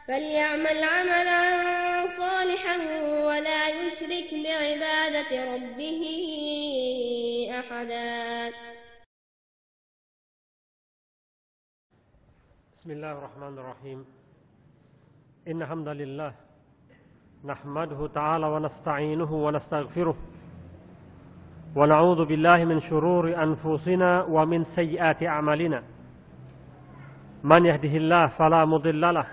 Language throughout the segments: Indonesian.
فليعمل عملا صالحا ولا يشرك بعبادة ربه أحدا. بسم الله الرحمن الرحيم. إن الحمد لله نحمده تعالى ونستعينه ونستغفره ونعوذ بالله من شرور أنفسنا ومن سيئات أعمالنا. من يهده الله فلا مضل له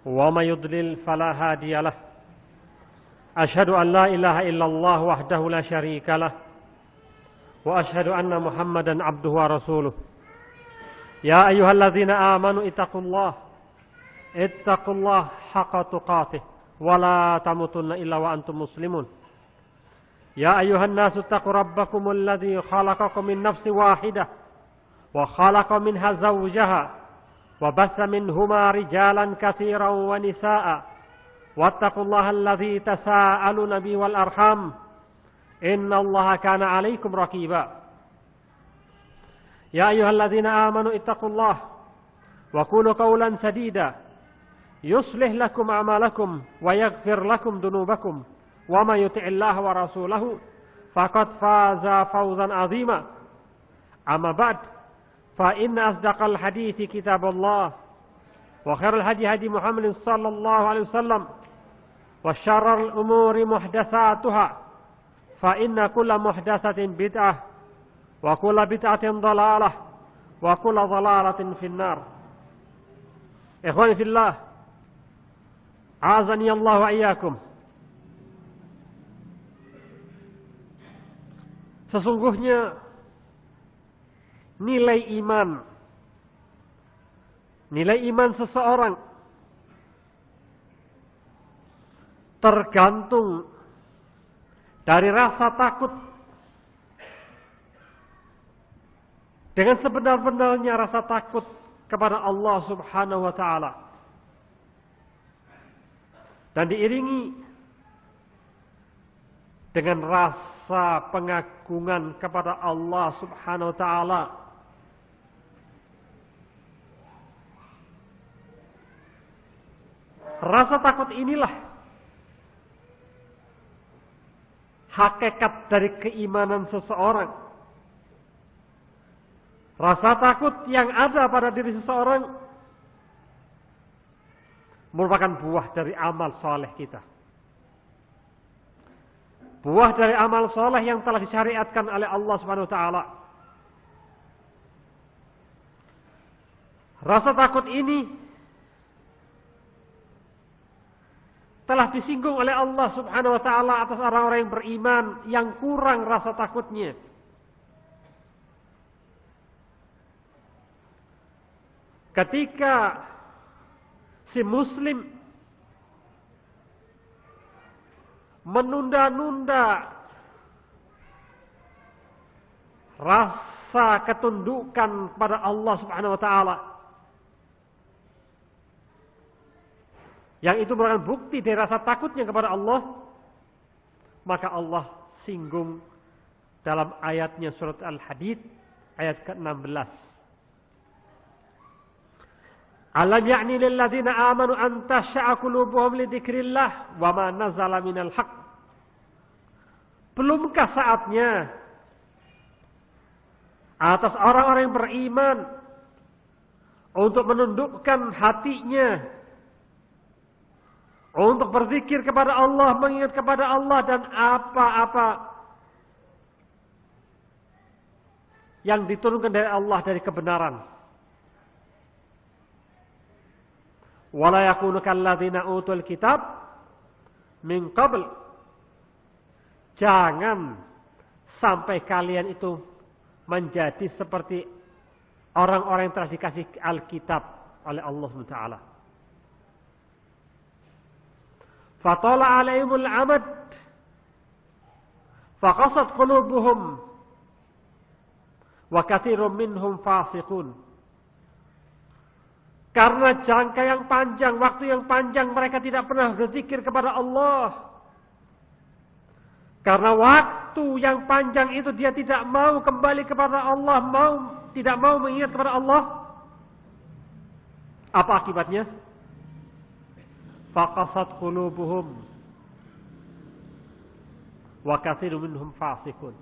ومن يضلل فلا هادي له. أشهد أن لا إله إلا الله وحده لا شريك له وأشهد أن محمدا عبده ورسوله. يا أيها الذين آمنوا اتقوا الله حق تقاته ولا تموتن إلا وأنتم مسلمون. يا أيها الناس اتقوا ربكم الذي خلقكم من نفس واحدة وخلق منها زوجها وبث منهما رجالا كثيرا ونساء واتقوا الله الذي تساءلون به والأرحام إن الله كان عليكم رقيبا. يا أيها الذين آمنوا اتقوا الله وقولوا قولا سديدا يصلح لكم أعمالكم ويغفر لكم ذنوبكم ومن يطع الله ورسوله فقد فاز فوزا عظيما. أما بعد فإن أصدق الحديث كتاب الله وخير الهدي هدي محمد صلى الله عليه وسلم وشر الأمور محدثاتها فإن كل محدثة بدعة وكل بدعة ضلالة وكل ضلالة في النار. إخواني في الله أعاذني الله وإياكم. Sesungguhnya nilai iman seseorang tergantung dari rasa takut. Dengan sebenar-benarnya rasa takut kepada Allah Subhanahu wa taala. Dan diiringi dengan rasa pengagungan kepada Allah Subhanahu wa taala. Rasa takut inilah hakikat dari keimanan seseorang. Rasa takut yang ada pada diri seseorang merupakan buah dari amal soleh kita. Buah dari amal soleh yang telah disyariatkan oleh Allah Subhanahu wa taala. Rasa takut ini telah disinggung oleh Allah Subhanahu wa taala atas orang-orang yang beriman yang kurang rasa takutnya. Ketika si muslim menunda-nunda rasa ketundukan kepada Allah Subhanahu wa taala, yang itu merupakan bukti dari rasa takutnya kepada Allah, maka Allah singgung dalam ayatnya surat Al-Hadid ayat ke-16. Alam ya'ni lil ladzina amanu an tasha'a qulubuhum li dzikrillah wa ma nazala minal haqq. Belumkah saatnya atas orang-orang yang beriman untuk menundukkan hatinya untuk berzikir kepada Allah, mengingat kepada Allah dan apa-apa yang diturunkan dari Allah dari kebenaran. Wala yakunu kalladzina utul kitab min qabl. Jangan sampai kalian itu menjadi seperti orang-orang yang telah dikasih Alkitab oleh Allah SWT. Fatala alaihimul amad faqasat qulubuhum wa katsirun minhum fasiqun. Karena jangka yang panjang, waktu yang panjang mereka tidak pernah berzikir kepada Allah. Karena waktu yang panjang itu dia tidak mau kembali kepada Allah, tidak mau mengingat kepada Allah. Apa akibatnya? faqasat qulubuhum wa katsirun minhum fasiqun.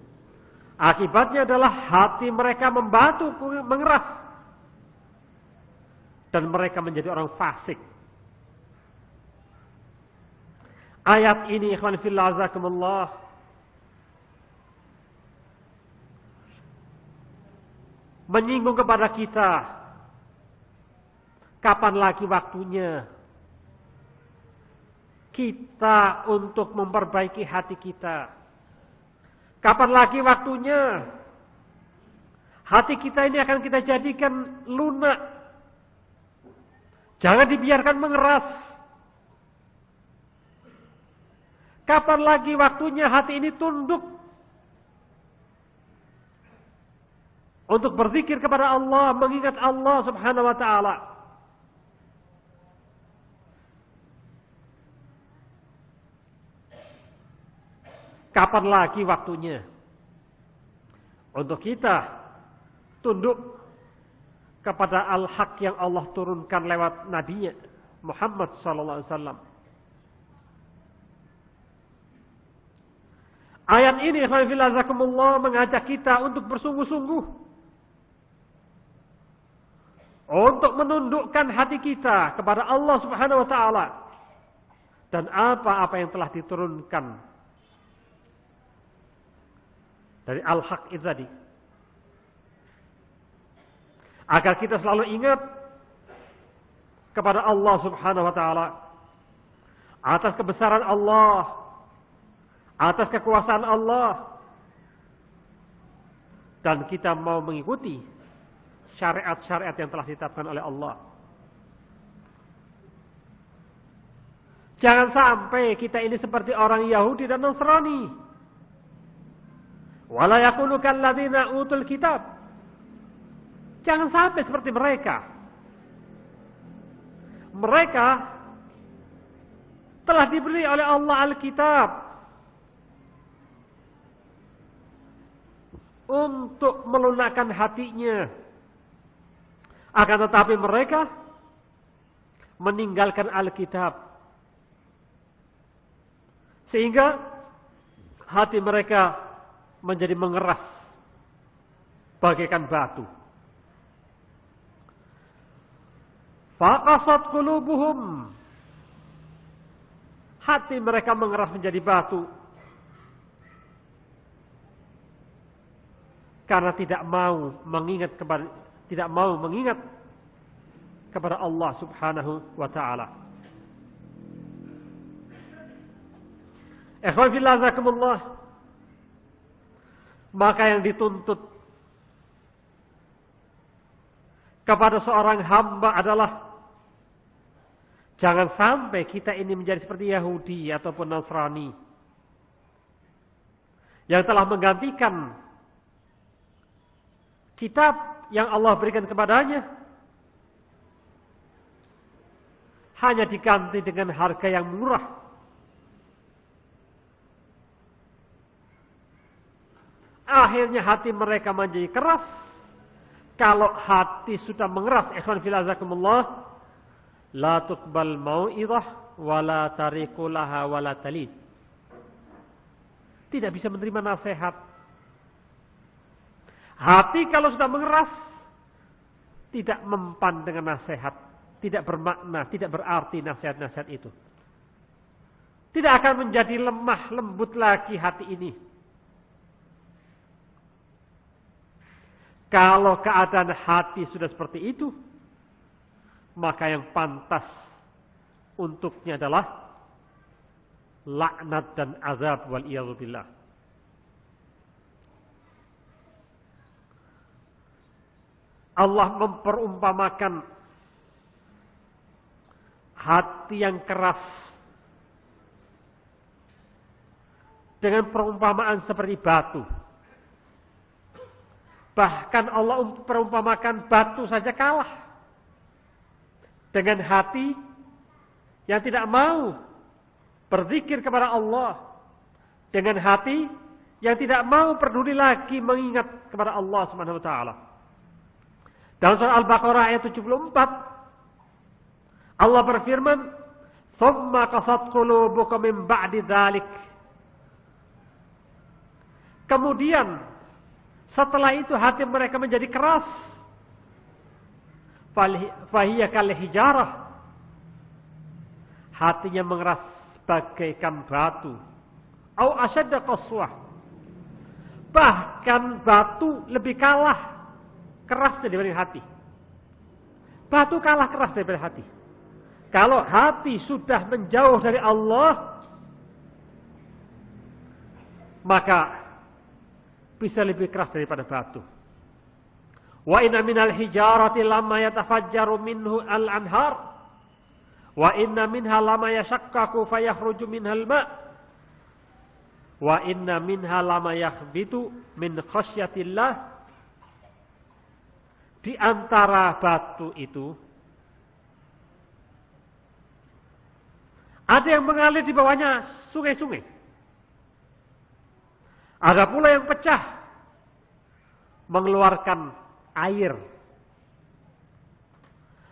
Akibatnya adalah hati mereka membatu, mengeras, dan mereka menjadi orang fasik. Ayat ini ikhwan fillah azakumullah menyinggung kepada kita, kapan lagi waktunya kita untuk memperbaiki hati kita. Kapan lagi waktunya hati kita ini akan kita jadikan lunak. Jangan dibiarkan mengeras. Kapan lagi waktunya hati ini tunduk untuk berzikir kepada Allah, mengingat Allah Subhanahu wa taala. Kapan lagi waktunya untuk kita tunduk kepada al-haq yang Allah turunkan lewat nabinya Muhammad sallallahu alaihi wasallam. Ayat ini hafizakumullah mengajak kita untuk bersungguh-sungguh untuk menundukkan hati kita kepada Allah Subhanahu wa taala dan apa-apa yang telah diturunkan dari al-haq itu tadi. Agar kita selalu ingat kepada Allah Subhanahu wa taala, atas kebesaran Allah, atas kekuasaan Allah, dan kita mau mengikuti syariat-syariat yang telah ditetapkan oleh Allah. Jangan sampai kita ini seperti orang Yahudi dan Nasrani. Wala yakunu kalladzina utul kitab. Jangan sampai seperti mereka. Mereka telah diberi oleh Allah Alkitab untuk melunakkan hatinya. Akan tetapi mereka meninggalkan Alkitab. Sehingga hati mereka menjadi mengeras bagaikan batu. Faqasat qulubuhum. Hati mereka mengeras menjadi batu karena tidak mau mengingat kepada Allah Subhanahu wa taala. Ikhwan fillah azakumullah. Maka yang dituntut kepada seorang hamba adalah jangan sampai kita ini menjadi seperti Yahudi ataupun Nasrani yang telah menggantikan kitab yang Allah berikan kepadanya hanya diganti dengan harga yang murah. Akhirnya hati mereka menjadi keras. Kalau hati sudah mengeras, ikhwan fillah azakumullah, la tuqbal mau'izah wala tariqu laha wala talid. Tidak bisa menerima nasihat. Hati kalau sudah mengeras, tidak mempan dengan nasihat, tidak bermakna, tidak berarti nasihat-nasihat itu. Tidak akan menjadi lemah, lembut lagi hati ini. Kalau keadaan hati sudah seperti itu, maka yang pantas untuknya adalah laknat dan azab wal-iyadzubillah. Allah memperumpamakan hati yang keras dengan perumpamaan seperti batu. Bahkan Allah perumpamakan batu saja kalah dengan hati yang tidak mau berzikir kepada Allah, dengan hati yang tidak mau peduli lagi mengingat kepada Allah Subhanahu wa taala. Dalam surah Al-Baqarah ayat 74 Allah berfirman, Tsumma qasat qulubukum min ba'di dzalik. Kemudian setelah itu hati mereka menjadi keras. Fahiya kal hijarah. Hatinya mengeras bagaikan batu. Au asyadda qaswah. Bahkan batu lebih kalah kerasnya dibanding hati. Batu kalah keras daripada hati. Kalau hati sudah menjauh dari Allah, maka bisa lebih keras daripada batu. Wa inna minal hijarati lamma yatafajjaru minhu al-anhar. Wa inna minha lama yashaqqaqu fayakhruju minhal ma'. Wa inna minha lama yakhbitu min khasyatillah. Di antara batu itu ada yang mengalir di bawahnya sungai-sungai. Ada pula yang pecah mengeluarkan air.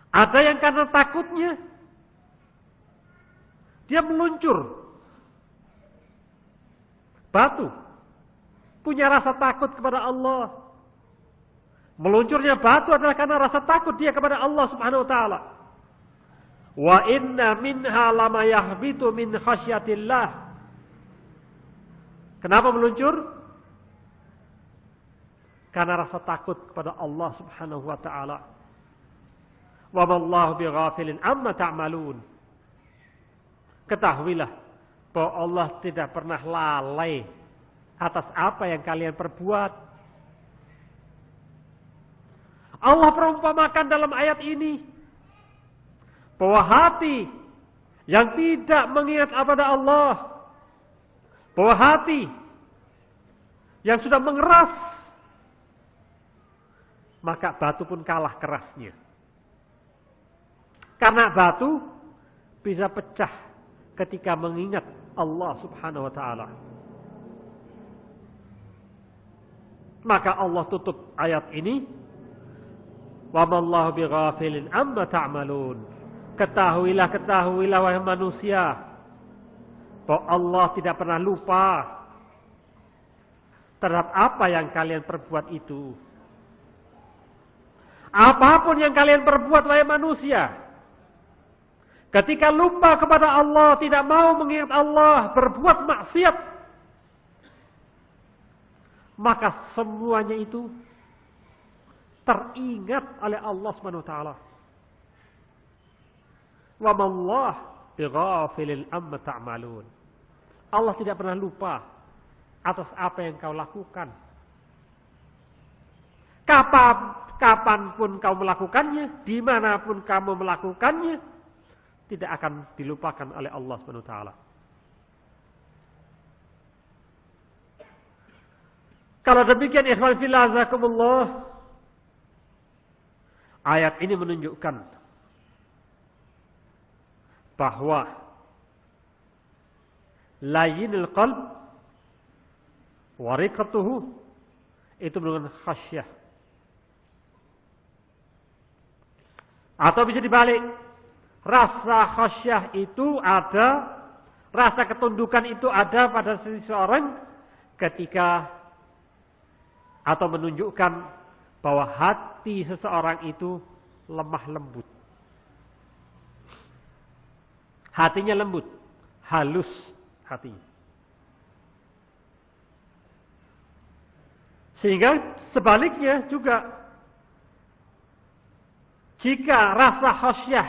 Ada yang karena takutnya dia meluncur. Batu punya rasa takut kepada Allah. Meluncurnya batu adalah karena rasa takut dia kepada Allah Subhanahu wa taala. Wa inna minha lama yahbitu min khasyatillah. Kenapa meluncur? Karena rasa takut kepada Allah Subhanahu wa taala. Wa mallahu bighafilin amma ta'malun. Ketahuilah bahwa Allah tidak pernah lalai atas apa yang kalian perbuat. Allah perumpamakan dalam ayat ini bahwa hati yang tidak mengingat kepada Allah, bahwa hati yang sudah mengeras, maka batu pun kalah kerasnya. Karena batu bisa pecah ketika mengingat Allah Subhanahu wa taala. Maka Allah tutup ayat ini, wa mallahu bighafilin amma ta'malun. Ketahuilah wahai manusia, bahwa Allah tidak pernah lupa terhadap apa yang kalian perbuat itu. Apapun yang kalian perbuat wahai manusia, ketika lupa kepada Allah, tidak mau mengingat Allah, berbuat maksiat, maka semuanya itu teringat oleh Allah Subhanahu wa taala. Wa mallahu bighafilin amma ta'malun. Allah tidak pernah lupa atas apa yang kau lakukan. Kapanpun kau melakukannya, dimanapun kamu melakukannya, tidak akan dilupakan oleh Allah Subhanahu wa taala. Kalau demikian, ikhwan fillah azakumullah, ayat ini menunjukkan bahwa layyinul qalb wa riqatuhu itu menunjukkan khasyah. Atau bisa dibalik, rasa khasyah itu ada, rasa ketundukan itu ada pada seseorang ketika, atau menunjukkan bahwa hati seseorang itu lemah lembut. Hatinya lembut, halus hatinya. Sehingga sebaliknya juga, jika rasa khasyah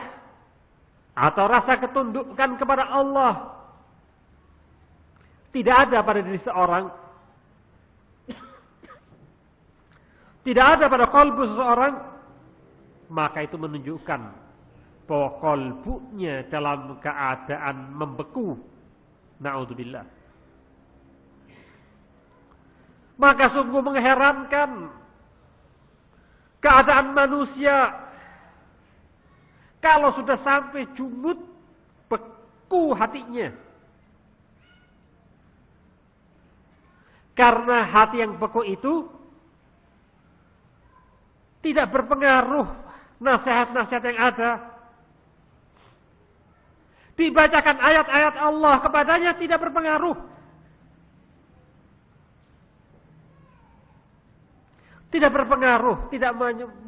atau rasa ketundukan kepada Allah tidak ada pada diri seorang, tidak ada pada kalbu seseorang, maka itu menunjukkan bahwa kalbunya dalam keadaan membeku. Na'udzubillah. Maka sungguh mengherankan keadaan manusia kalau sudah sampai jumud, beku hatinya. Karena hati yang beku itu tidak berpengaruh nasihat-nasihat yang ada. Dibacakan ayat-ayat Allah kepadanya tidak berpengaruh. Tidak berpengaruh, tidak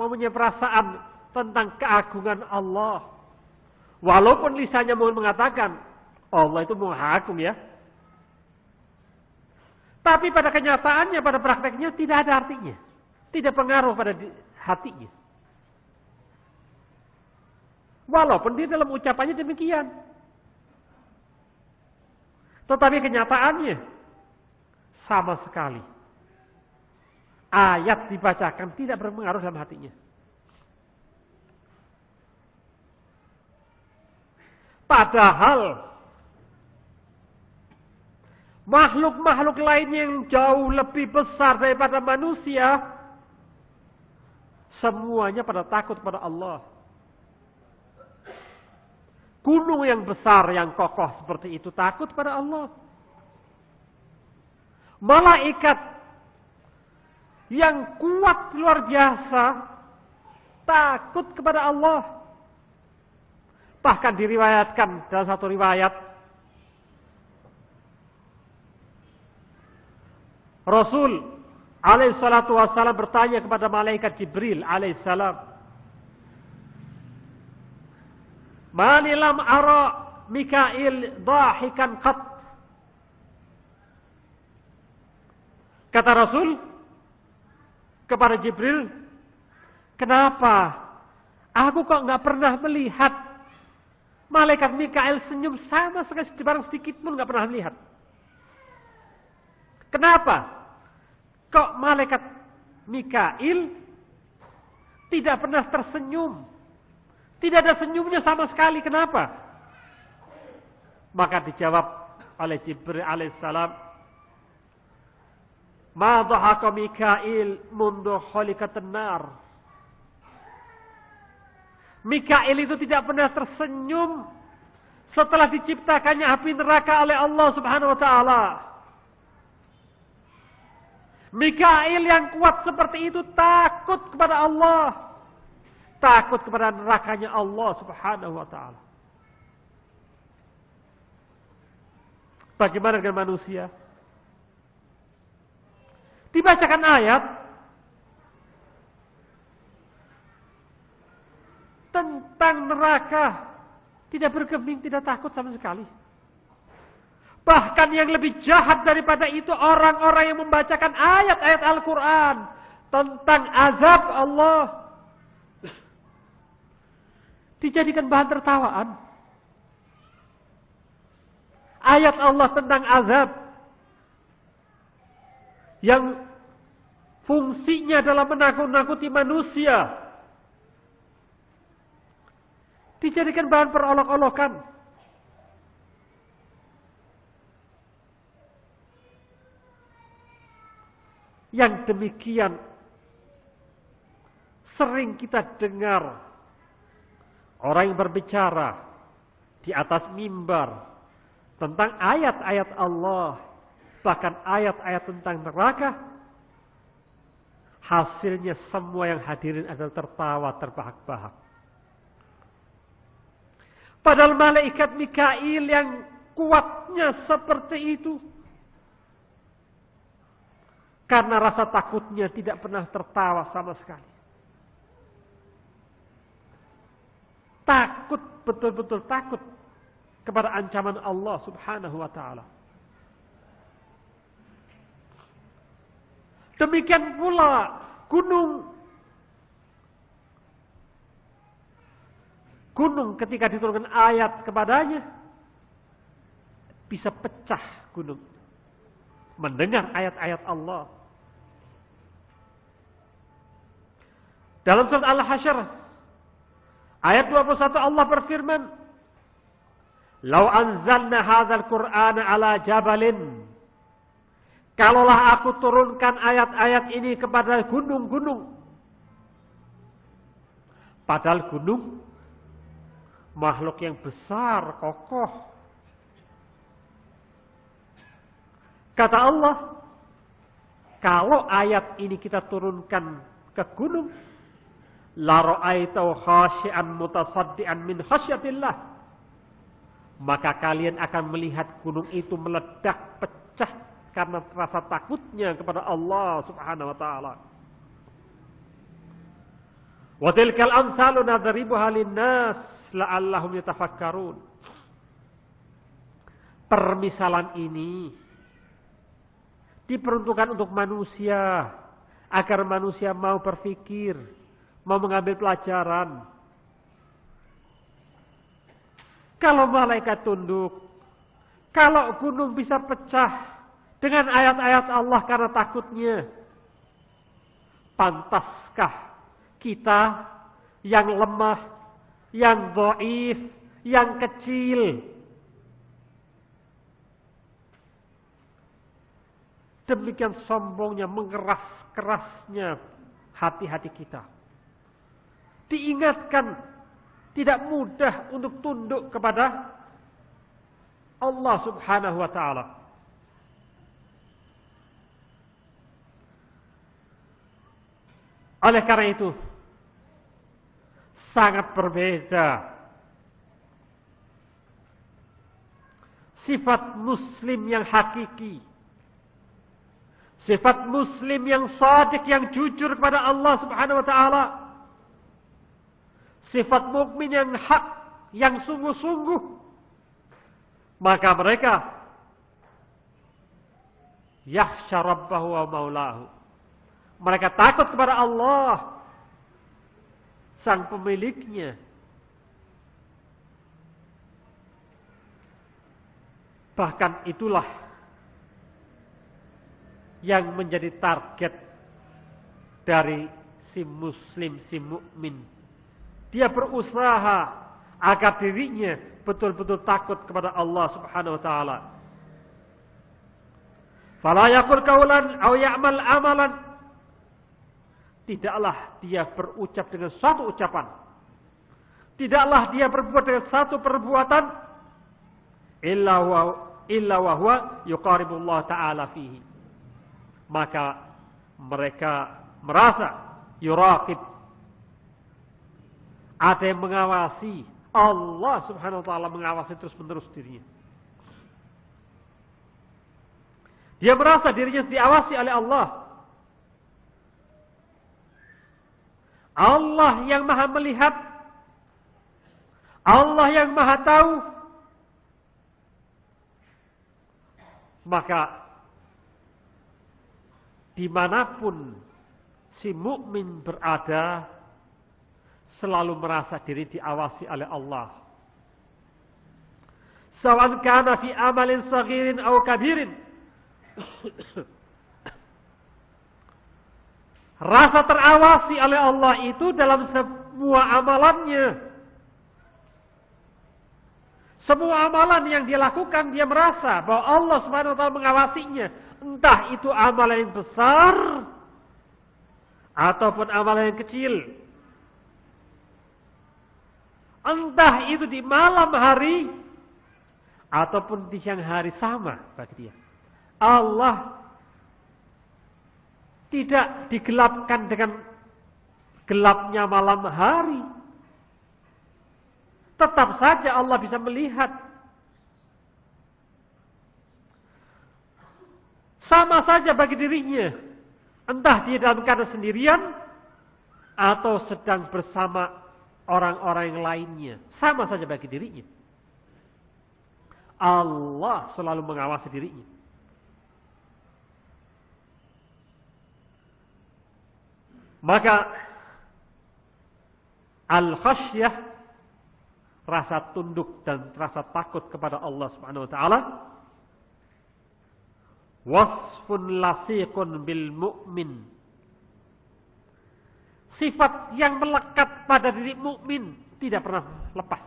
mempunyai perasaan tentang keagungan Allah. Walaupun lisannya mengatakan, Allah itu Maha Agung ya. Tapi pada kenyataannya, pada prakteknya tidak ada artinya. Tidak pengaruh pada hatinya. Walaupun dia dalam ucapannya demikian. Tetapi kenyataannya sama sekali. Ayat dibacakan tidak berpengaruh dalam hatinya. Padahal makhluk-makhluk lain yang jauh lebih besar daripada manusia, semuanya pada takut pada Allah. Gunung yang besar, yang kokoh seperti itu takut pada Allah. Malaikat yang kuat luar biasa takut kepada Allah. Bahkan diriwayatkan dalam satu riwayat, Rasul alaihissalatu wassalam bertanya kepada malaikat Jibril alaihissalam, "Mani lam ara Mikail dahikan qat." Kata Rasul kepada Jibril, "Kenapa aku kok nggak pernah melihat malaikat Mikail senyum sama sekali, barang sedikit pun nggak pernah melihat. Kenapa? Kok malaikat Mikail tidak pernah tersenyum? Tidak ada senyumnya sama sekali. Kenapa?" Maka dijawab oleh Jibril alaihissalam, "Ma dhahaka Mikail mundu khuliqatan nar." Mikail itu tidak pernah tersenyum setelah diciptakannya api neraka oleh Allah Subhanahu wa taala. Mikail yang kuat seperti itu takut kepada Allah, takut kepada nerakanya Allah Subhanahu wa taala. Bagaimana dengan manusia? Dibacakan ayat tentang neraka, tidak bergeming, tidak takut sama sekali. Bahkan yang lebih jahat daripada itu, orang-orang yang membacakan ayat-ayat Al-Quran tentang azab Allah, dijadikan bahan tertawaan. Ayat Allah tentang azab yang fungsinya adalah menakut-nakuti manusia, dijadikan bahan perolok-olokan. Yang demikian sering kita dengar orang yang berbicara di atas mimbar tentang ayat-ayat Allah, bahkan ayat-ayat tentang neraka. Hasilnya semua yang hadirin adalah tertawa terbahak-bahak. Padahal malaikat Mikail yang kuatnya seperti itu, karena rasa takutnya tidak pernah tertawa sama sekali. Takut, betul-betul takut kepada ancaman Allah Subhanahu wa ta'ala. Demikian pula gunung. Gunung ketika diturunkan ayat kepadanya, bisa pecah gunung. Mendengar ayat-ayat Allah. Dalam surat Al-Hasyr, ayat 21 Allah berfirman, "Lau anzalna hadzal Qur'ana ala jabalin." Kalaulah aku turunkan ayat-ayat ini kepada gunung-gunung. Padahal gunung makhluk yang besar, kokoh. Kata Allah, kalau ayat ini kita turunkan ke gunung, la ra'aitahu khashi'an mutasaddian min khasyatillah. maka kalian akan melihat gunung itu meledak, pecah karena rasa takutnya kepada Allah Subhanahu wa taala. Wa tilkal amsalu nadribuha lin-nas la'allahum yatafakkarun. Permisalan ini diperuntukkan untuk manusia, agar manusia mau berpikir, mau mengambil pelajaran. Kalau malaikat tunduk, kalau gunung bisa pecah dengan ayat-ayat Allah karena takutnya, pantaskah kita yang lemah, yang dhaif, yang kecil, demikian sombongnya, mengeras-kerasnya hati-hati kita. Diingatkan, tidak mudah untuk tunduk kepada Allah Subhanahu wa taala. Oleh karena itu, sangat berbeda sifat muslim yang hakiki, sifat muslim yang shadiq, yang jujur kepada Allah Subhanahu wa taala, sifat mukmin yang hak, yang sungguh-sungguh. Maka mereka yakhsha rabbahu wa maulahu. Mereka takut kepada Allah, sang pemiliknya. Bahkan itulah yang menjadi target dari si muslim, si mukmin. Dia berusaha agar dirinya betul-betul takut kepada Allah Subhanahu wa taala. Fala yaqul qawlan aw ya'mal amalan. Tidaklah dia berucap dengan suatu ucapan, tidaklah dia berbuat dengan satu perbuatan, illa wa huwa yuqaribullah ta'ala fihi. Maka mereka merasa yuraqib, ada yang mengawasi, Allah Subhanahu wa taala mengawasi terus-menerus dirinya. Dia merasa dirinya diawasi oleh Allah. Allah yang maha melihat, Allah yang maha tahu. Maka dimanapun si mukmin berada, selalu merasa diri diawasi oleh Allah. Sawan kana fi amalin saghirin aw kabirin. Rasa terawasi oleh Allah itu dalam semua amalannya. Semua amalan yang dia lakukan, dia merasa bahwa Allah Subhanahu wa taala mengawasinya. Entah itu amalan yang besar ataupun amalan yang kecil. Entah itu di malam hari ataupun di siang hari, sama bagi dia. Allah tidak digelapkan dengan gelapnya malam hari. Tetap saja Allah bisa melihat. Sama saja bagi dirinya. Entah dia dalam keadaan sendirian atau sedang bersama orang-orang yang lainnya. Sama saja bagi dirinya. Allah selalu mengawasi dirinya. Maka al-khasyah, rasa tunduk dan rasa takut kepada Allah Subhanahu wa taala, wasfun lasiqun bil mu'min. Sifat yang melekat pada diri mukmin, tidak pernah lepas.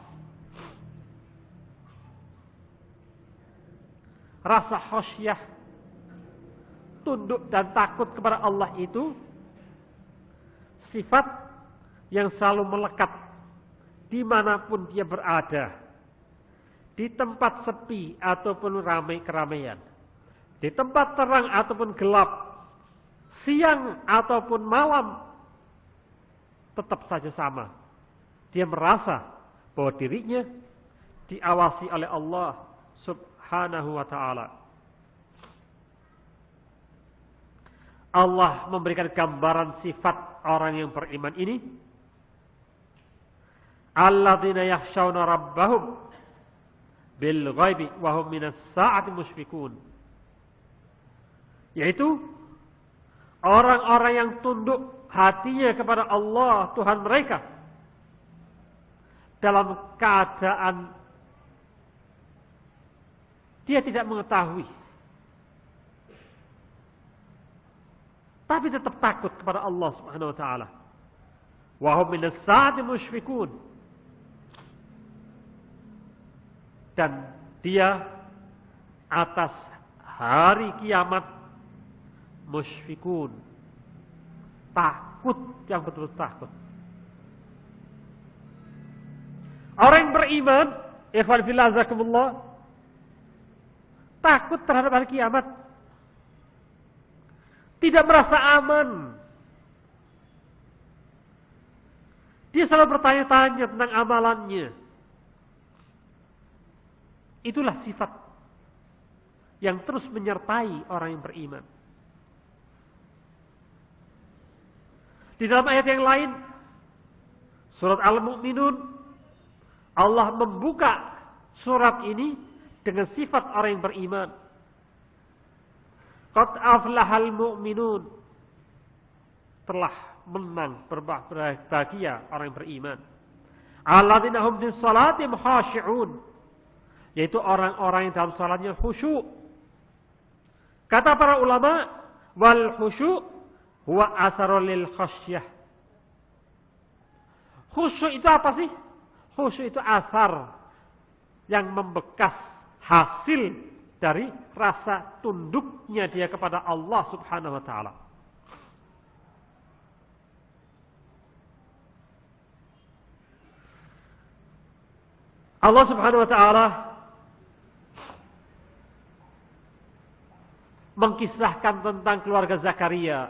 Rasa khasyah, tunduk dan takut kepada Allah itu sifat yang selalu melekat dimanapun dia berada, di tempat sepi ataupun ramai keramaian, di tempat terang ataupun gelap, siang ataupun malam, tetap saja sama. Dia merasa bahwa dirinya diawasi oleh Allah Subhanahu wa ta'ala. Allah memberikan gambaran sifat orang yang beriman ini. Alladzina yakhshawna rabbahum bil ghaibi wa hum minas sa'ati musyfiqun. Yaitu orang-orang yang tunduk hatinya kepada Allah Tuhan mereka dalam keadaan dia tidak mengetahui, tapi tetap takut kepada Allah Subhanahu wa taala. Wa hum minas sa'ati musyfiqun. Dan dia atas hari kiamat musyfiqun. Takut, yang betul-betul takut. Orang yang beriman, ikhwan fillah azakumullah, takut terhadap hari kiamat. Tidak merasa aman. Dia selalu bertanya-tanya tentang amalannya. Itulah sifat yang terus menyertai orang yang beriman. Di dalam ayat yang lain, surat Al-Mu'minun, Allah membuka surat ini dengan sifat orang yang beriman. Qad aflahal mu'minun. Telah menang, berbahagia orang yang beriman. Alladzina hum fis salatihim khashi'un. Yaitu orang-orang yang dalam salatnya khusyuk. Kata para ulama, wal khusyuk huwa atharul lil khasyah. Khusyuk itu apa sih? Khusyuk itu asar yang membekas, hasil dari rasa tunduknya dia kepada Allah Subhanahu wa taala. Allah Subhanahu wa taala mengkisahkan tentang keluarga Zakaria.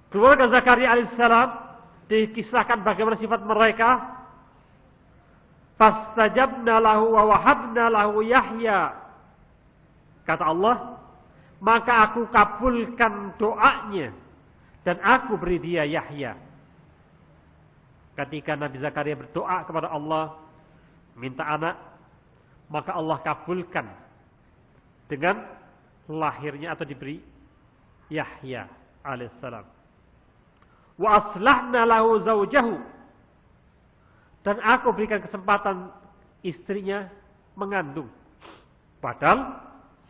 Keluarga Zakaria alaihissalam dikisahkan bagaimana sifat mereka. Fastajabna lahu wa wahabna lahu Yahya. Kata Allah, maka aku kabulkan doanya dan aku beri dia Yahya. Ketika Nabi Zakaria berdoa kepada Allah, minta anak, maka Allah kabulkan dengan lahirnya atau diberi Yahya alaihissalam. Wa aslahna lahu zawjahu, dan aku berikan kesempatan istrinya mengandung, padahal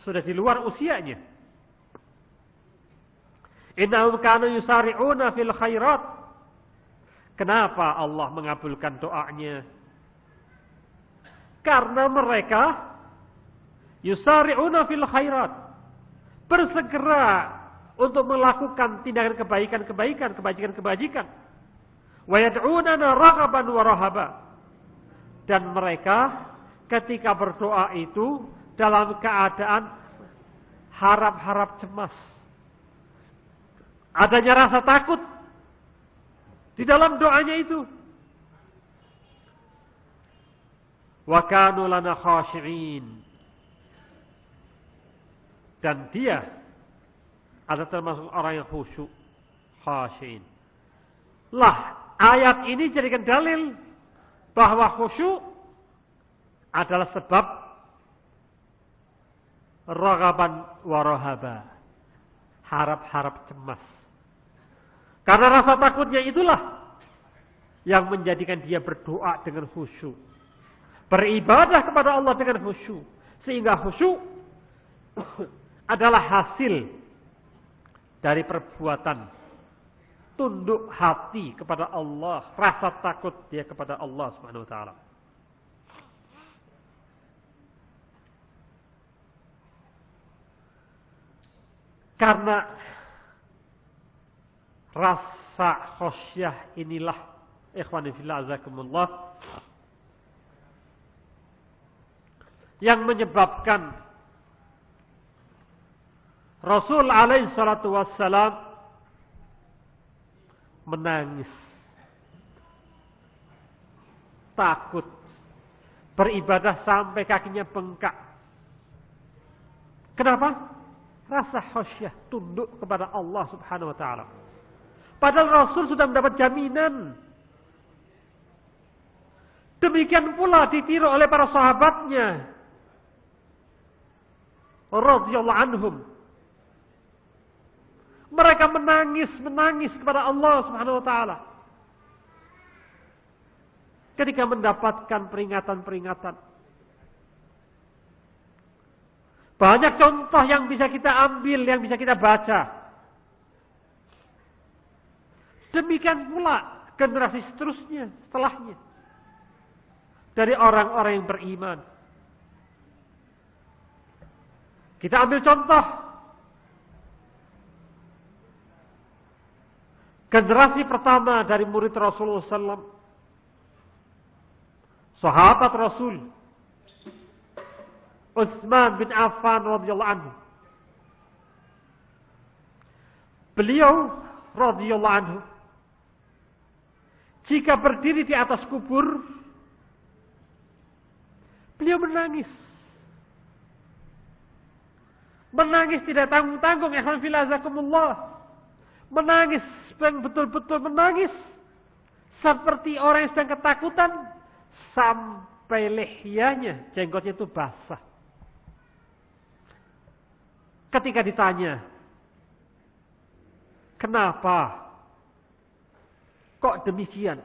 sudah di luar usianya. Innahum kanu yusari'una fil khairat. Kenapa Allah mengabulkan doanya? Karena mereka yusari'una fil khairat, bersegera untuk melakukan tindakan kebaikan-kebaikan, kebajikan-kebajikan. Wa yad'unana raghaban wa rahaba. Dan mereka ketika berdoa itu dalam keadaan harap-harap cemas. Adanya rasa takut di dalam doanya itu. Wa kanu lana khashi'in. Dan dia ada termasuk orang yang khusyuk, khashi'in. Lah, ayat ini jadikan dalil bahwa khusyuk adalah sebab raghaban wa rahaba, harap-harap cemas. Karena rasa takutnya itulah yang menjadikan dia berdoa dengan khusyuk, beribadah kepada Allah dengan khusyuk, sehingga khusyuk adalah hasil dari perbuatan tunduk hati kepada Allah, rasa takut dia kepada Allah Subhanahu wa taala. Karena rasa khosyah inilah, ikhwani fillah azakumullah, yang menyebabkan Rasul alaihi salatu wassalam menangis, takut, beribadah sampai kakinya bengkak. Kenapa? Rasa khasyah, tunduk kepada Allah Subhanahu wa taala. Padahal Rasul sudah mendapat jaminan. Demikian pula ditiru oleh para sahabatnya radhiyallahu anhum. Mereka menangis kepada Allah Subhanahu wa taala ketika mendapatkan peringatan-peringatan. Banyak contoh yang bisa kita ambil, yang bisa kita baca. Demikian pula generasi seterusnya, setelahnya. Dari orang-orang yang beriman. Kita ambil contoh. Generasi pertama dari murid Rasulullah SAW. Sahabat Rasul. Utsman bin Affan radhiyallahu anhu. Beliau radhiyallahu anhu jika berdiri di atas kubur, beliau menangis. Menangis tidak tanggung-tanggung, ikhwan fillah azakumullah. Menangis, betul-betul menangis seperti orang yang sedang ketakutan sampai lehyanya, jenggotnya itu basah. Ketika ditanya, kenapa kok demikian?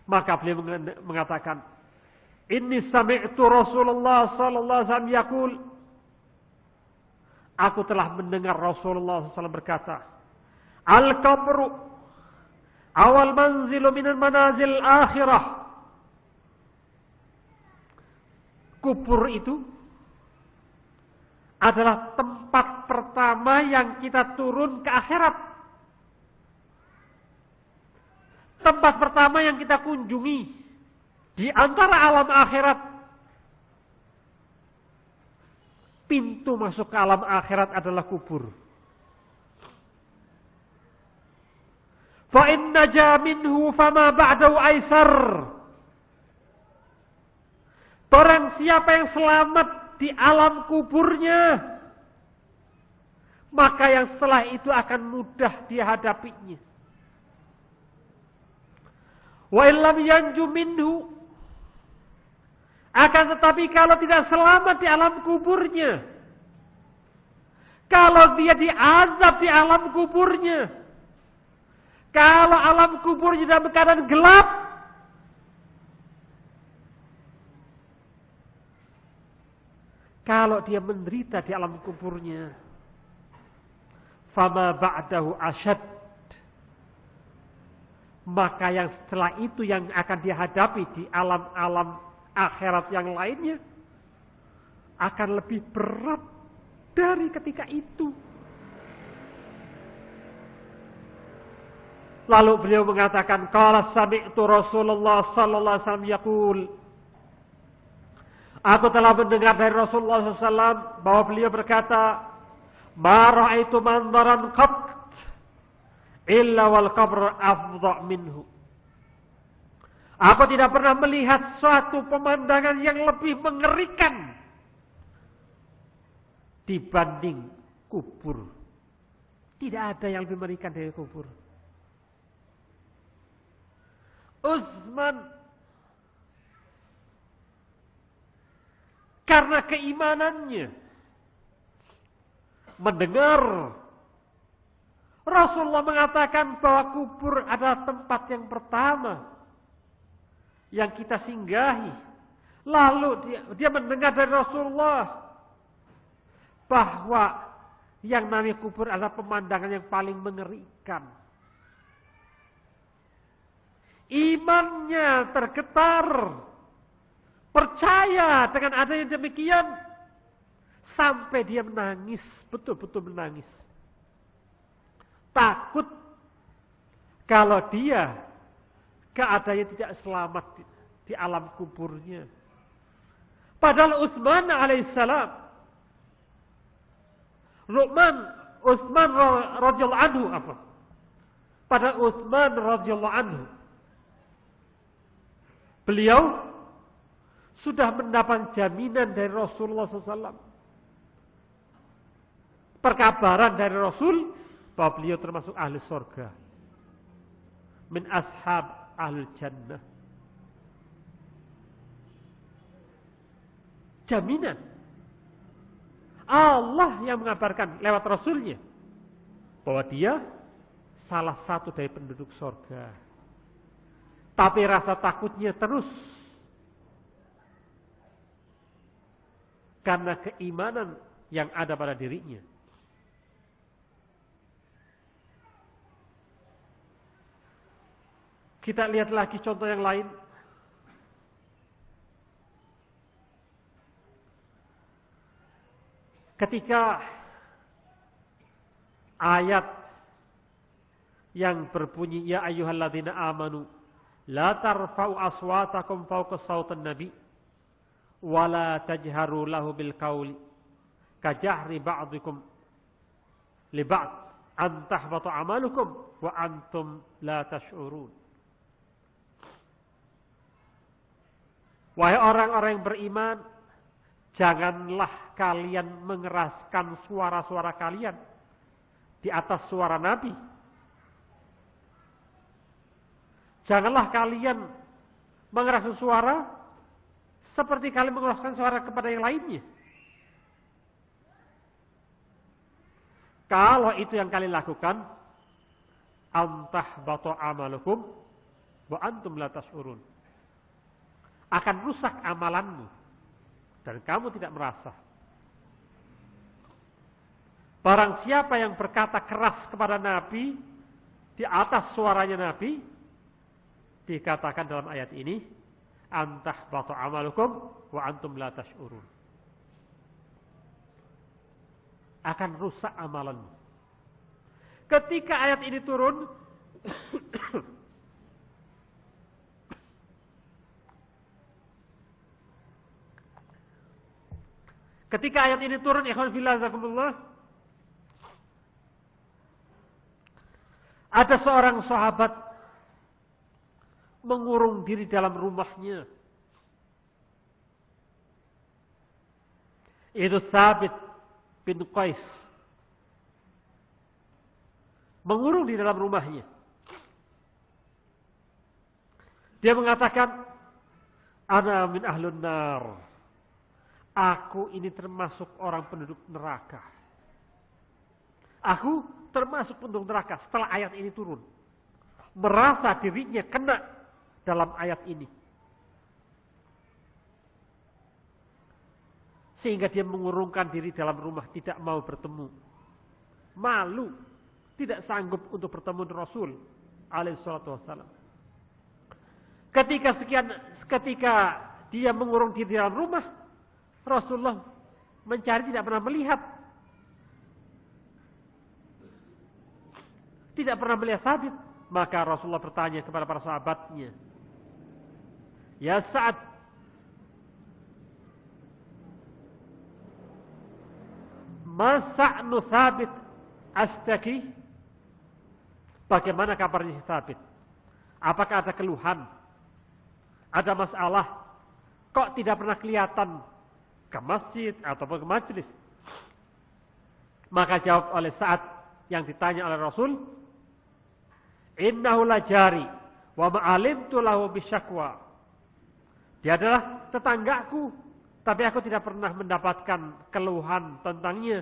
Maka beliau mengatakan, Inni sami'tu Rasulullah sallallahu alaihi wasallam yaqul, aku telah mendengar Rasulullah SAW berkata, Al-qabru awal manzilu minal manazil akhirah. Kubur itu adalah tempat pertama yang kita turun ke akhirat. Tempat pertama yang kita kunjungi di antara alam akhirat. Pintu masuk ke alam akhirat adalah kubur. Fa in naja minhu fama ba'dahu aisar. Barang siapa yang selamat di alam kuburnya, maka yang setelah itu akan mudah dia hadapinya. Wa illam yanju minhu, akan tetapi kalau tidak selamat di alam kuburnya, kalau dia diazab di alam kuburnya, kalau alam kuburnya dalam keadaan gelap, kalau dia menderita di alam kuburnya, fama ba'dahu asyad, maka yang setelah itu yang akan dihadapi di alam-alam akhirat yang lainnya akan lebih berat dari ketika itu. Lalu beliau mengatakan, qala sami'tu Rasulullah sallallahu alaihi wasallam yaqul, aku telah mendengar dari Rasulullah SAW bahwa beliau berkata, ma ra'aitu manzaran qat illa wal qabr afdha minhu. Aku tidak pernah melihat suatu pemandangan yang lebih mengerikan dibanding kubur. Tidak ada yang lebih mengerikan dari kubur. Utsman karena keimanannya mendengar Rasulullah mengatakan bahwa kubur adalah tempat yang pertama yang kita singgahi. Lalu dia mendengar dari Rasulullah bahwa yang namanya kubur adalah pemandangan yang paling mengerikan. Imannya tergetar, percaya dengan adanya demikian, sampai dia menangis, betul-betul menangis. Takut kalau dia keadaannya tidak selamat di alam kuburnya. Padahal Utsman alaihissalam, Utsman radhiyallahu anhu pada Utsman radhiyallahu anhu. Beliau sudah mendapat jaminan dari Rasulullah SAW. Perkabaran dari Rasul bahwa beliau termasuk ahli surga. Min ashab ahli jannah. Jaminan. Allah yang mengabarkan lewat Rasulnya bahwa dia salah satu dari penduduk surga. Tapi rasa takutnya terus karena keimanan yang ada pada dirinya. Kita lihat lagi contoh yang lain. Ketika ayat yang berbunyi ya ayyuhalladzina amanu la tarfa'u aswatakum fawqa sautin nabi wa la tajharu lahu bil qawli kajahri ba'dikum li ba'd an tahbata amalukum wa antum la tash'urun. Wahai orang-orang yang beriman, janganlah kalian mengeraskan suara-suara kalian di atas suara Nabi. Janganlah kalian mengeraskan suara seperti kalian mengeraskan suara kepada yang lainnya. Kalau itu yang kalian lakukan, antahbata amalukum wa antum la tash'urun. Akan rusak amalanmu dan kamu tidak merasa. Barang siapa yang berkata keras kepada Nabi di atas suaranya Nabi, dikatakan dalam ayat ini, antahbata amalukum wa antum la tash'urun. Akan rusak amalanmu. Ketika ayat ini turun, ikhwan fillah jazakumullah, ada seorang sahabat mengurung diri dalam rumahnya. Itu Thabit bin Qais. Mengurung di dalam rumahnya. Dia mengatakan, ana min ahlun nar. Aku ini termasuk orang penduduk neraka. Aku termasuk penduduk neraka setelah ayat ini turun. Merasa dirinya kena dalam ayat ini. Sehingga dia mengurungkan diri dalam rumah, tidak mau bertemu. Malu, tidak sanggup untuk bertemu dengan Rasul alaihi salatu wassalam. Ketika dia mengurung diri dalam rumah, Rasulullah mencari tidak pernah melihat. Tidak pernah melihat Thabit. Maka Rasulullah bertanya kepada para sahabatnya, ya Sa'ad, ma sa'nu Thabit astaki? Bagaimana kabarnya si Thabit? Apakah ada keluhan? Ada masalah? Kok tidak pernah kelihatan ke masjid ataupun ke majelis? Maka jawab oleh Sa'ad yang ditanya oleh Rasul, innahu lajari wa ma'alimtu lahu bisyakwa. Dia adalah tetanggaku, tapi aku tidak pernah mendapatkan keluhan tentangnya.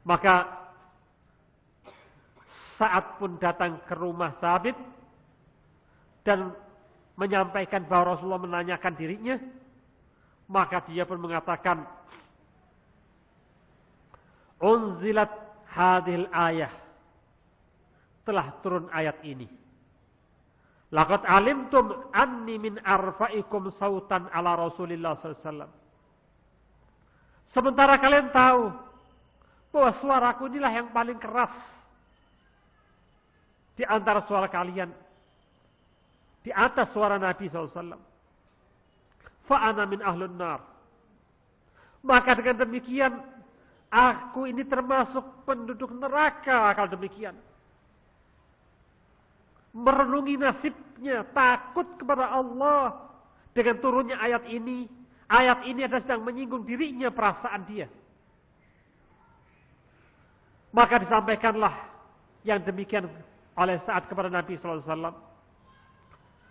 Maka Sa'ad pun datang ke rumah Thabit dan menyampaikan bahwa Rasulullah menanyakan dirinya. Maka dia pun mengatakan, unzilat hadhil ayah, telah turun ayat ini. Laqad alimtum anni min arfa'ikum sautan ala Rasulillah sallallahu alaihi wasallam. Sementara kalian tahu bahwa suaraku inilah yang paling keras di antara suara kalian, di atas suara Nabi SAW. Fa'ana min ahlun nar. Maka dengan demikian, Aku ini termasuk penduduk neraka kalau demikian. Merenungi nasibnya, takut kepada Allah dengan turunnya ayat ini. Ayat ini adalah sedang menyinggung dirinya, perasaan dia. Maka disampaikanlah yang demikian oleh saat kepada Nabi SAW.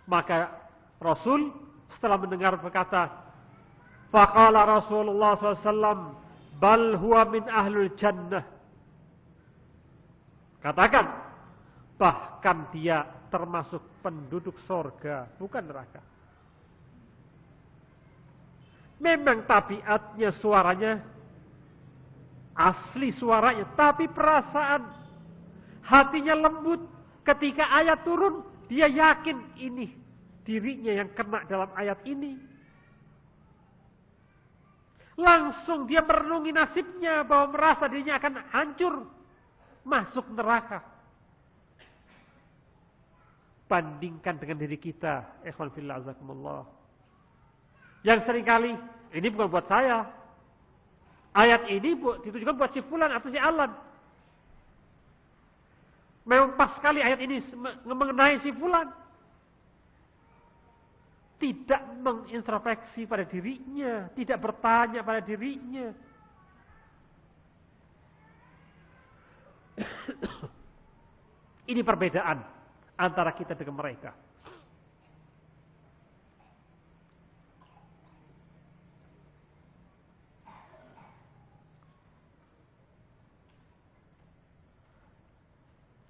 Maka Rasul setelah mendengar berkata, faqala Rasulullah SAW, bal huwa min ahlul jannah. Katakan, bahkan dia termasuk penduduk sorga, bukan neraka. Memang tabiatnya suaranya, asli suaranya, tapi perasaan hatinya lembut. Ketika ayat turun, dia yakin ini dirinya yang kena dalam ayat ini. Langsung dia merenungi nasibnya bahwa merasa dirinya akan hancur, masuk neraka. Bandingkan dengan diri kita, ikhwan fillah azakumullah. Yang seringkali, ini bukan buat saya. Ayat ini ditujukan buat si fulan atau si alan. Memang pas sekali ayat ini mengenai si fulan. Tidak mengintrospeksi pada dirinya, tidak bertanya pada dirinya. Ini perbedaan antara kita dengan mereka.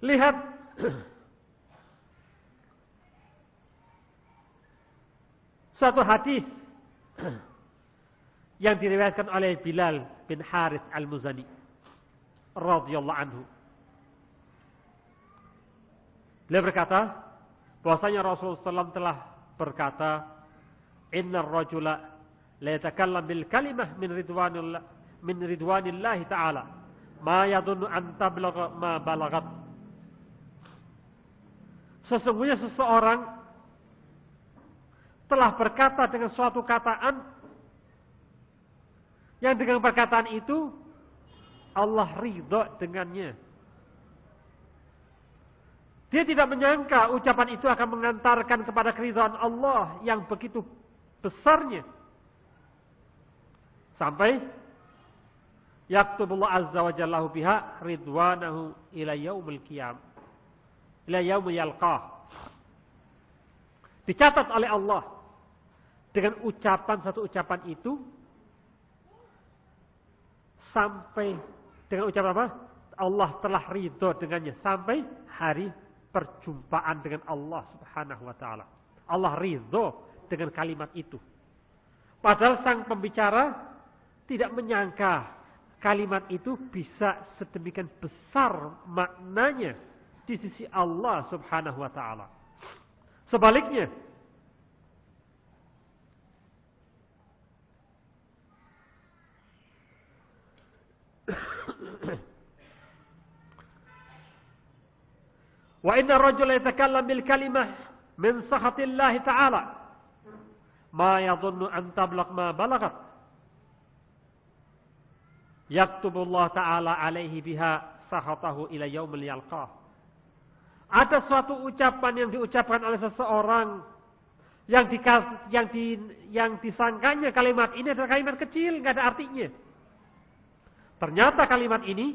Lihat suatu hadis yang diriwayatkan oleh Bilal bin Harith al-Muzani radhiyallahu anhu. Beliau berkata bahwasanya Rasulullah SAW telah berkata, "Innar rajula la yatakallam bil kalimah min ridwanillahi ta'ala ma yadhunnu an tablagha ma balagat." Sesungguhnya seseorang telah berkata dengan suatu kataan yang dengan perkataan itu Allah ridha dengannya. Dia tidak menyangka ucapan itu akan mengantarkan kepada keridhaan Allah yang begitu besarnya. Sampai yaktubullah azza wa jallahu biha ridwanahu ila yaumil qiyam. Ila yaumil yalqah. Dicatat oleh Allah dengan ucapan, satu ucapan itu sampai dengan ucapan apa? Allah telah ridho dengannya sampai hari perjumpaan dengan Allah Subhanahu wa taala. Allah ridho dengan kalimat itu. Padahal sang pembicara tidak menyangka kalimat itu bisa sedemikian besar maknanya di sisi Allah Subhanahu wa taala. Sebaliknya, wa inna rajula yatakallam bil kalimah min sakhatillahi ta'ala ma yadhunnu an tablagh ma balagat yaktubullah ta'ala alaihi biha sakhatahu ila yaumil yalqah. Ada suatu ucapan yang diucapkan oleh seseorang yang disangkanya kalimat ini adalah kalimat kecil, nggak ada artinya. Ternyata kalimat ini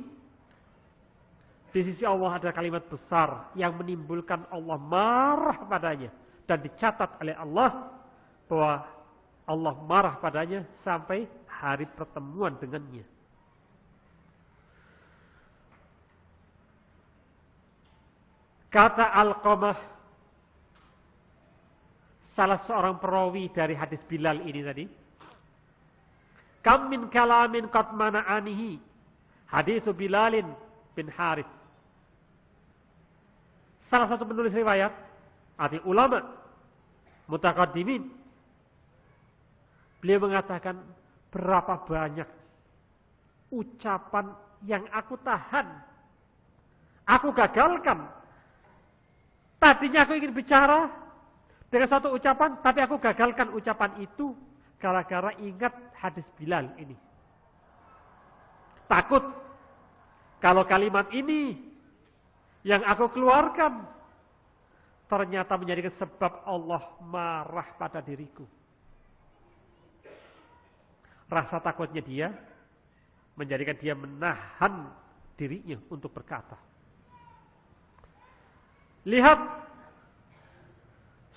di sisi Allah ada kalimat besar yang menimbulkan Allah marah padanya dan dicatat oleh Allah bahwa Allah marah padanya sampai hari pertemuan dengannya. Kata Alqamah, salah seorang perawi dari hadis Bilal ini tadi, kam min kalamin qad mana'anihi hadis Bilalin bin Harith. Salah satu penulis riwayat, arti ulama mutaqaddimin, beliau mengatakan berapa banyak ucapan yang aku tahan, aku gagalkan. Tadinya aku ingin bicara dengan satu ucapan, tapi aku gagalkan ucapan itu gara-gara ingat hadis Bilal ini. takut kalau kalimat ini yang aku keluarkan ternyata menjadikan sebab Allah marah pada diriku. Rasa takutnya dia menjadikan dia menahan dirinya untuk berkata. Lihat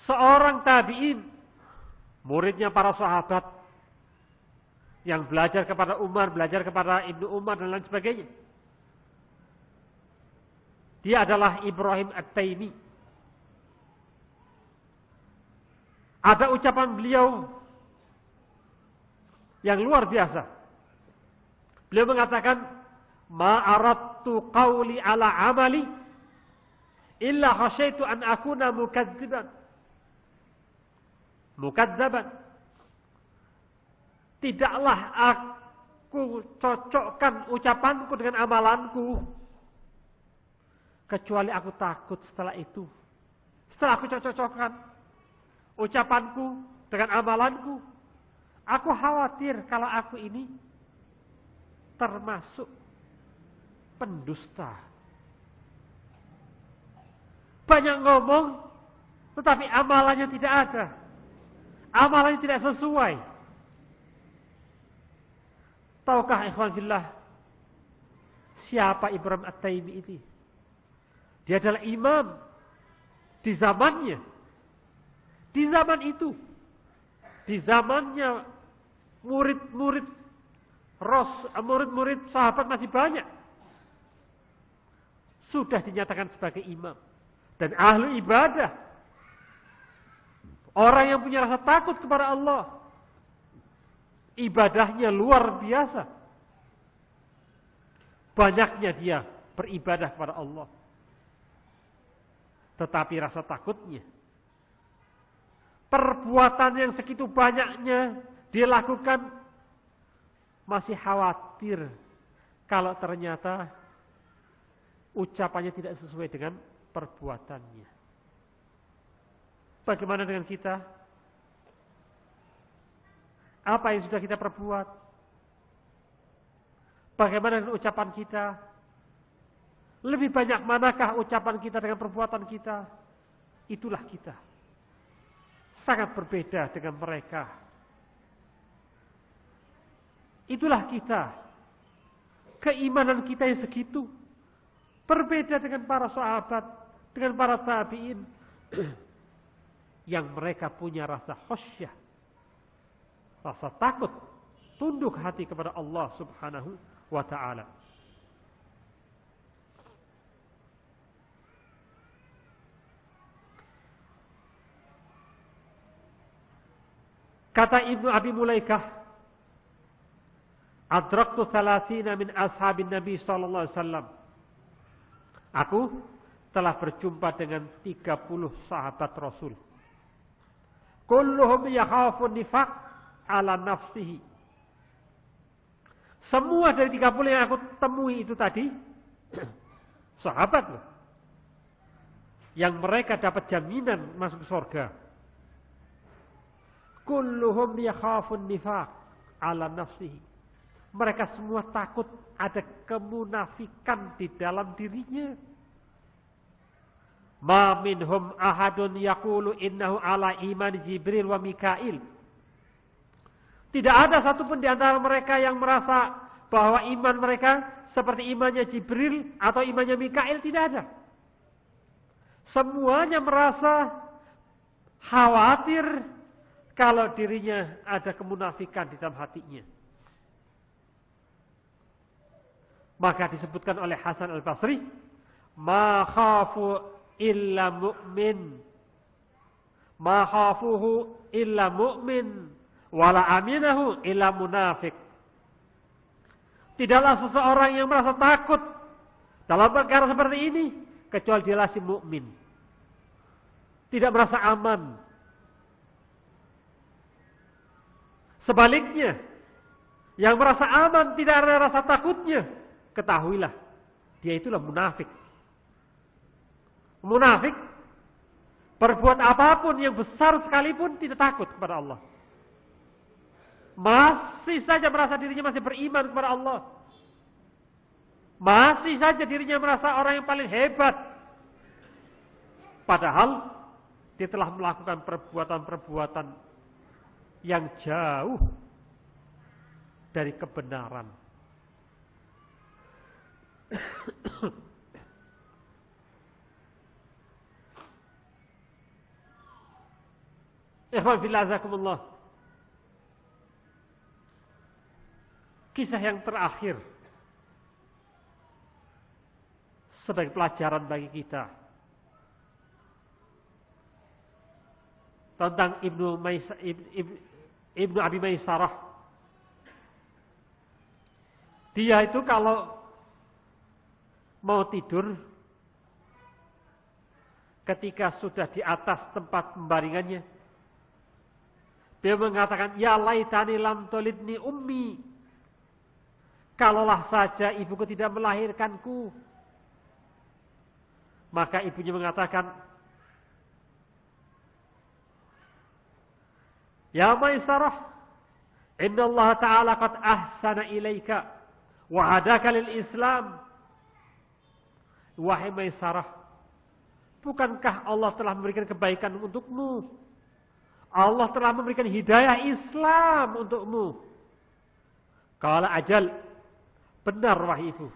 seorang tabi'in, muridnya para sahabat, yang belajar kepada Umar, belajar kepada Ibnu Umar dan lain sebagainya. Dia adalah Ibrahim At-Taimi. Ada ucapan beliau yang luar biasa. Beliau mengatakan, "Ma aradtu qawli ala amali illa khasyaitu an akuna mukadziban." Tidaklah aku cocokkan ucapanku dengan amalanku, kecuali aku takut setelah itu. Setelah aku cocokkan ucapanku dengan amalanku, aku khawatir kalau aku ini termasuk pendusta. Banyak ngomong, tetapi amalannya tidak ada. Amalannya tidak sesuai. Tahukah ikhwan fillah siapa Ibrahim At-Taimi ini? Dia adalah imam di zamannya. Di zaman itu, di zamannya murid-murid sahabat masih banyak. Sudah dinyatakan sebagai imam dan ahli ibadah. Orang yang punya rasa takut kepada Allah. Ibadahnya luar biasa. Banyaknya dia beribadah kepada Allah. Tetapi rasa takutnya, perbuatan yang segitu banyaknya dia lakukan, masih khawatir kalau ternyata ucapannya tidak sesuai dengan perbuatannya. Bagaimana dengan kita? Apa yang sudah kita perbuat? Bagaimana dengan ucapan kita? Lebih banyak manakah ucapan kita dengan perbuatan kita? Itulah kita. Sangat berbeda dengan mereka. Itulah kita. Keimanan kita yang segitu. Berbeda dengan para sahabat, dengan para tabi'in. Yang mereka punya rasa khasyah. Rasa takut. Tunduk hati kepada Allah subhanahu wa ta'ala. Kata Ibnu Abi Mulaikah, "Adraktu 30 min ashabin Nabi sallallahu alaihi wasallam." Aku telah berjumpa dengan 30 sahabat Rasul. Kulluhum yakhafun nifaq ala nafsihi. Semua dari 30 yang aku temui itu tadi sahabat loh. Yang mereka dapat jaminan masuk surga. Kulluhum yakhafun nifaq ala nafsihi. Mereka semua takut ada kemunafikan di dalam dirinya. Ma minhum ahadun yaqulu innahu ala iman Jibril wa Mikail. Tidak ada satupun di antara mereka yang merasa bahwa iman mereka seperti imannya Jibril atau imannya Mikail, tidak ada. Semuanya merasa khawatir kalau dirinya ada kemunafikan di dalam hatinya. Maka disebutkan oleh Hasan Al-Basri, "Ma khafu illa mu'min, ma khafuhu illa mu'min, wala aminahu illa munafik." Tidaklah seseorang yang merasa takut dalam perkara seperti ini kecuali dialah si mukmin. Tidak merasa aman. Sebaliknya, yang merasa aman tidak ada rasa takutnya, ketahuilah dia itulah munafik. Munafik berbuat apapun yang besar sekalipun tidak takut kepada Allah. Masih saja merasa dirinya masih beriman kepada Allah. Masih saja dirinya merasa orang yang paling hebat. Padahal dia telah melakukan perbuatan-perbuatan yang jauh dari kebenaran. Ikhwan fillah azakumullah. Kisah yang terakhir sebagai pelajaran bagi kita tentang Ibnu Abi Maisarah. Dia itu kalau mau tidur, ketika sudah di atas tempat pembaringannya, dia mengatakan, ya laitani lam tolidni ummi. Kalaulah saja ibuku tidak melahirkanku. Maka ibunya mengatakan, ya Maisarah, inna Allah Ta'ala qad ahsana ilaika wa hadaka lil Islam. Wahai Maisarah, bukankah Allah telah memberikan kebaikan untukmu? Allah telah memberikan hidayah Islam untukmu. Qala ajal, benar wahai ibu.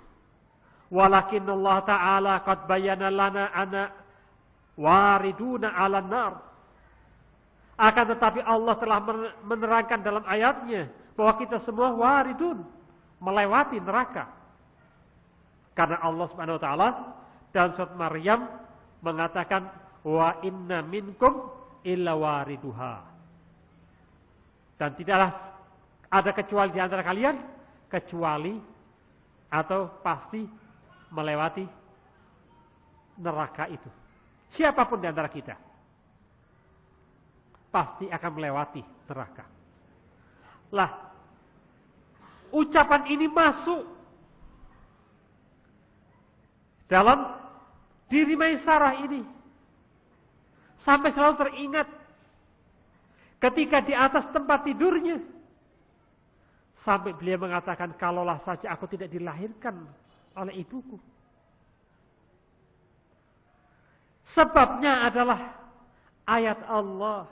Walakin Allah Ta'ala qad bayyana lana ana wariduna 'alan nar. Akan tetapi Allah telah menerangkan dalam ayatnya bahwa kita semua waridun, melewati neraka. Karena Allah Subhanahu wa taala dalam surat Maryam mengatakan wa inna minkum illa wariduha. Dan tidaklah ada kecuali di antara kalian kecuali atau pasti melewati neraka itu. Siapapun di antara kita pasti akan melewati neraka. Lah, ucapan ini masuk dalam diri Maisarah ini. Sampai selalu teringat ketika di atas tempat tidurnya. Sampai beliau mengatakan, kalaulah saja aku tidak dilahirkan oleh ibuku. Sebabnya adalah ayat Allah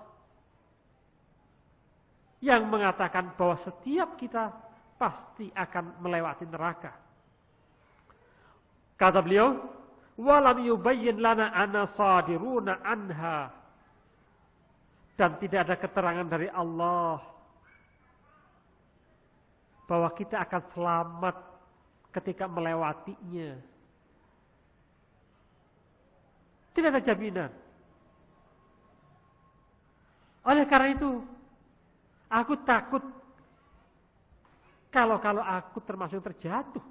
yang mengatakan bahwa setiap kita pasti akan melewati neraka. Kata beliau, walam yubayyin lana anna sadiruna anha. Dan tidak ada keterangan dari Allah bahwa kita akan selamat ketika melewatinya. Tidak ada jaminan. Oleh karena itu, aku takut kalau aku termasuk terjatuh.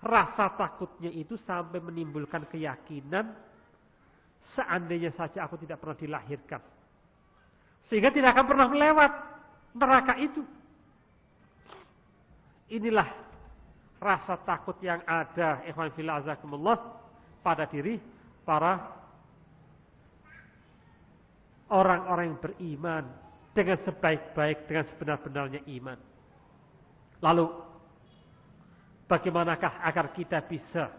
Rasa takutnya itu sampai menimbulkan keyakinan seandainya saja aku tidak pernah dilahirkan. Sehingga tidak akan pernah melewat neraka itu. Inilah rasa takut yang ada, ikhwan fillah azakumullah, pada diri para orang-orang yang beriman dengan sebaik-baik, dengan sebenar-benarnya iman. Lalu, bagaimanakah agar kita bisa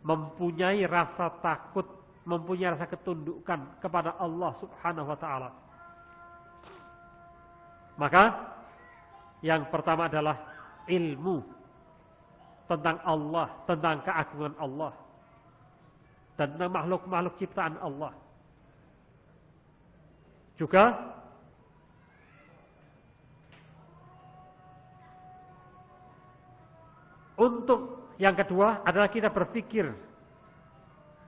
mempunyai rasa takut, mempunyai rasa ketundukan kepada Allah Subhanahu wa taala? Maka yang pertama adalah ilmu tentang Allah, tentang keagungan Allah, dan tentang makhluk-makhluk ciptaan Allah. Juga untuk yang kedua adalah kita berpikir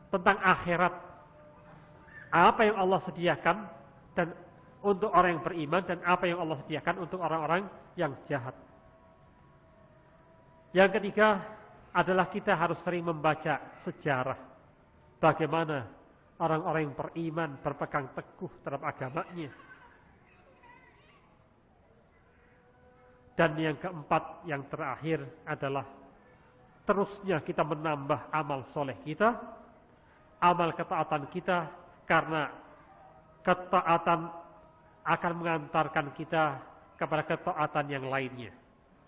tentang akhirat. Apa yang Allah sediakan dan untuk orang yang beriman, dan apa yang Allah sediakan untuk orang-orang yang jahat. Yang ketiga adalah kita harus sering membaca sejarah. Bagaimana orang-orang yang beriman berpegang teguh terhadap agamanya. Dan yang keempat, yang terakhir adalah terusnya kita menambah amal soleh kita, amal ketaatan kita, karena ketaatan akan mengantarkan kita kepada ketaatan yang lainnya.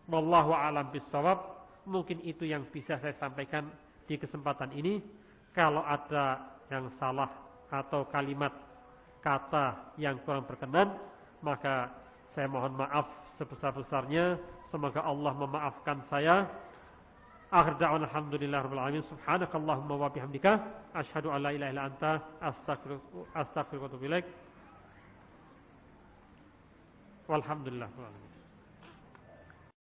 Wallahu a'lam bishawab. Mungkin itu yang bisa saya sampaikan di kesempatan ini. Kalau ada yang salah atau kalimat kata yang kurang berkenan, maka saya mohon maaf sebesar-besarnya. Semoga Allah memaafkan saya. Akhir da'wana alhamdulillahirabbil alamin. Subhanakallahumma wa bihamdika asyhadu an la ilaha illa anta astaghfiruka wa atubu ilaik. Walhamdulillah.